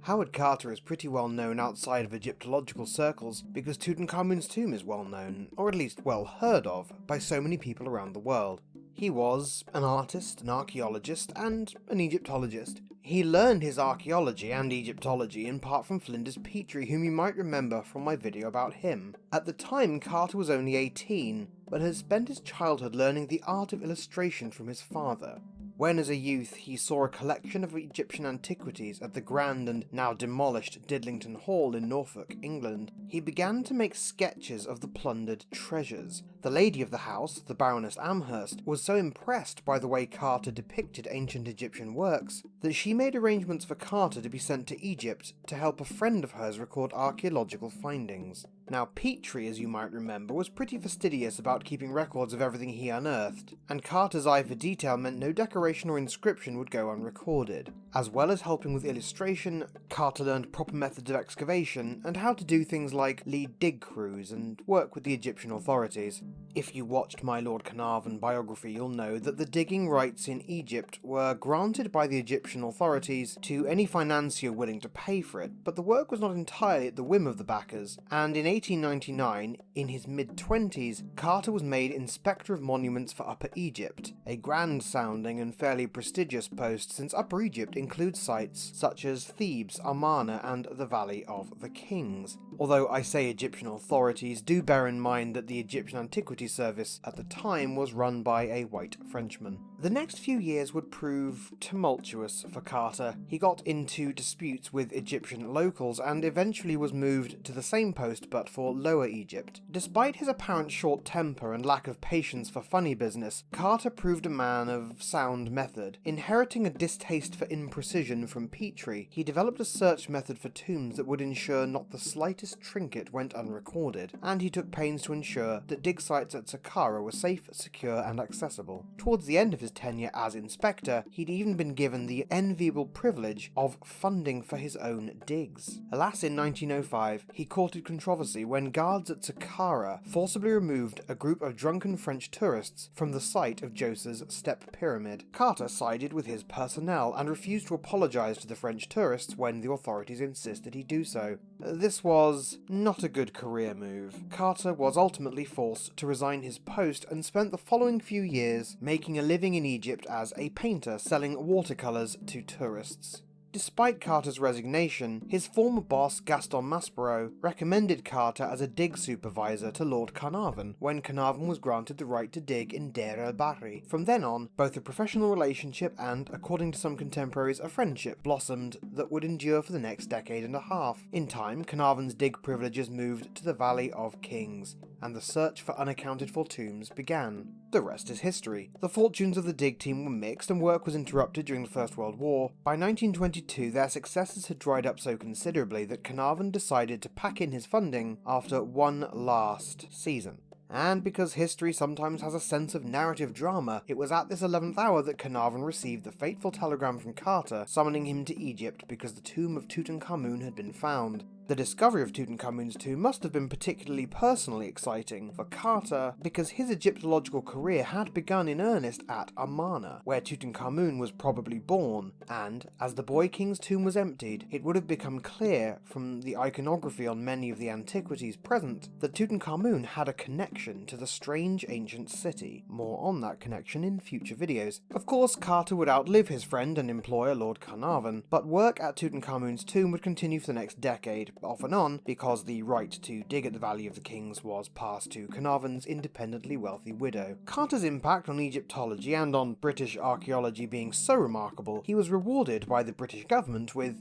Howard Carter is pretty well known outside of Egyptological circles because Tutankhamun's tomb is well known, or at least well heard of, by so many people around the world. He was an artist, an archaeologist, and an Egyptologist. He learned his archaeology and Egyptology in part from Flinders Petrie, whom you might remember from my video about him. At the time, Carter was only 18, but had spent his childhood learning the art of illustration from his father. When as a youth he saw a collection of Egyptian antiquities at the grand and now demolished Didlington Hall in Norfolk, England, he began to make sketches of the plundered treasures. The lady of the house, the Baroness Amherst, was so impressed by the way Carter depicted ancient Egyptian works that she made arrangements for Carter to be sent to Egypt to help a friend of hers record archaeological findings. Now, Petrie, as you might remember, was pretty fastidious about keeping records of everything he unearthed, and Carter's eye for detail meant no decoration or inscription would go unrecorded. As well as helping with illustration, Carter learned proper methods of excavation and how to do things like lead dig crews and work with the Egyptian authorities. If you watched my Lord Carnarvon biography, you'll know that the digging rights in Egypt were granted by the Egyptian authorities to any financier willing to pay for it, but the work was not entirely at the whim of the backers, and in 1899, in his mid-20s, Carter was made Inspector of Monuments for Upper Egypt, a grand-sounding and fairly prestigious post since Upper Egypt includes sites such as Thebes, Amarna, and the Valley of the Kings. Although I say Egyptian authorities, do bear in mind that the Egyptian Antiquities Service at the time was run by a white Frenchman. The next few years would prove tumultuous for Carter. He got into disputes with Egyptian locals and eventually was moved to the same post but for Lower Egypt. Despite his apparent short temper and lack of patience for funny business, Carter proved a man of sound method. Inheriting a distaste for imprecision from Petrie, he developed a search method for tombs that would ensure not the slightest trinket went unrecorded, and he took pains to ensure that dig sites at Saqqara were safe, secure, and accessible. Towards the end of his tenure as inspector, he'd even been given the enviable privilege of funding for his own digs. Alas, in 1905, he courted controversy when guards at Saqqara forcibly removed a group of drunken French tourists from the site of Djoser's Step Pyramid. Carter sided with his personnel and refused to apologise to the French tourists when the authorities insisted he do so. This was not a good career move. Carter was ultimately forced to resign his post and spent the following few years making a living in Egypt as a painter selling watercolours to tourists. Despite Carter's resignation, his former boss Gaston Maspero recommended Carter as a dig supervisor to Lord Carnarvon when Carnarvon was granted the right to dig in Deir el-Bahri. From then on, both a professional relationship and, according to some contemporaries, a friendship blossomed that would endure for the next decade and a half. In time, Carnarvon's dig privileges moved to the Valley of Kings, and the search for unaccounted for tombs began. The rest is history. The fortunes of the dig team were mixed and work was interrupted during the First World War. By 1922, their successes had dried up so considerably that Carnarvon decided to pack in his funding after one last season. And because history sometimes has a sense of narrative drama, it was at this 11th hour that Carnarvon received the fateful telegram from Carter summoning him to Egypt because the tomb of Tutankhamun had been found. The discovery of Tutankhamun's tomb must have been particularly personally exciting for Carter because his Egyptological career had begun in earnest at Amarna, where Tutankhamun was probably born, and as the boy king's tomb was emptied, it would have become clear from the iconography on many of the antiquities present that Tutankhamun had a connection to the strange ancient city. More on that connection in future videos. Of course, Carter would outlive his friend and employer Lord Carnarvon, but work at Tutankhamun's tomb would continue for the next decade, off and on, because the right to dig at the Valley of the Kings was passed to Carnarvon's independently wealthy widow. Carter's impact on Egyptology and on British archaeology being so remarkable, he was rewarded by the British government with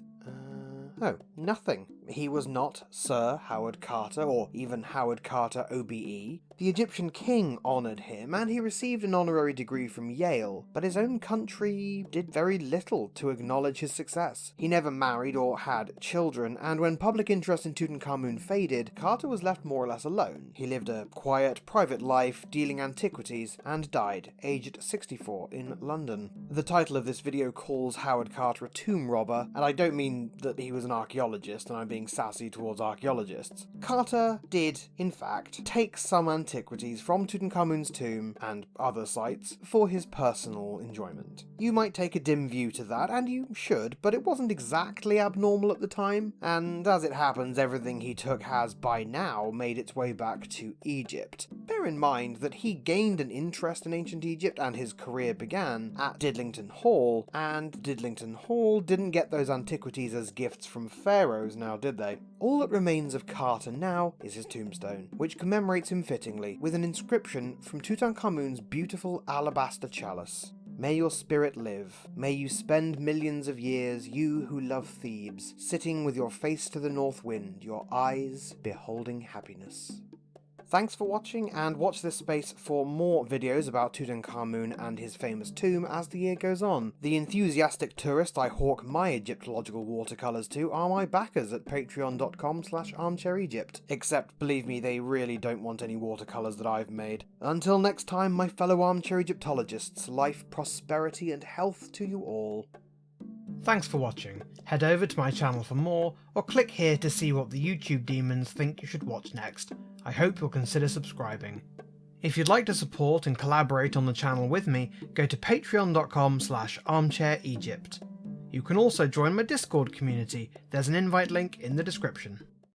nothing. He was not Sir Howard Carter, or even Howard Carter OBE. The Egyptian king honoured him, and he received an honorary degree from Yale, but his own country did very little to acknowledge his success. He never married or had children, and when public interest in Tutankhamun faded, Carter was left more or less alone. He lived a quiet, private life dealing antiquities, and died, aged 64, in London. The title of this video calls Howard Carter a tomb robber, and I don't mean that he was an archaeologist, and I'm being being sassy towards archaeologists. Carter did, in fact, take some antiquities from Tutankhamun's tomb and other sites for his personal enjoyment. You might take a dim view to that, and you should, but it wasn't exactly abnormal at the time, and as it happens, everything he took has by now made its way back to Egypt. Bear in mind that he gained an interest in ancient Egypt and his career began at Didlington Hall, and Didlington Hall didn't get those antiquities as gifts from pharaohs now, did they? All that remains of Carter now is his tombstone, which commemorates him fittingly with an inscription from Tutankhamun's beautiful alabaster chalice. May your spirit live. May you spend millions of years, you who love Thebes, sitting with your face to the north wind, your eyes beholding happiness. Thanks for watching, and watch this space for more videos about Tutankhamun and his famous tomb as the year goes on. The enthusiastic tourist I hawk my Egyptological watercolours to are my backers at patreon.com/armchairegypt. Except, believe me, they really don't want any watercolours that I've made. Until next time, my fellow armchair Egyptologists, life, prosperity, and health to you all. Thanks for watching. Head over to my channel for more, or click here to see what the YouTube demons think you should watch next. I hope you'll consider subscribing. If you'd like to support and collaborate on the channel with me, go to patreon.com/armchairegypt. You can also join my Discord community, there's an invite link in the description.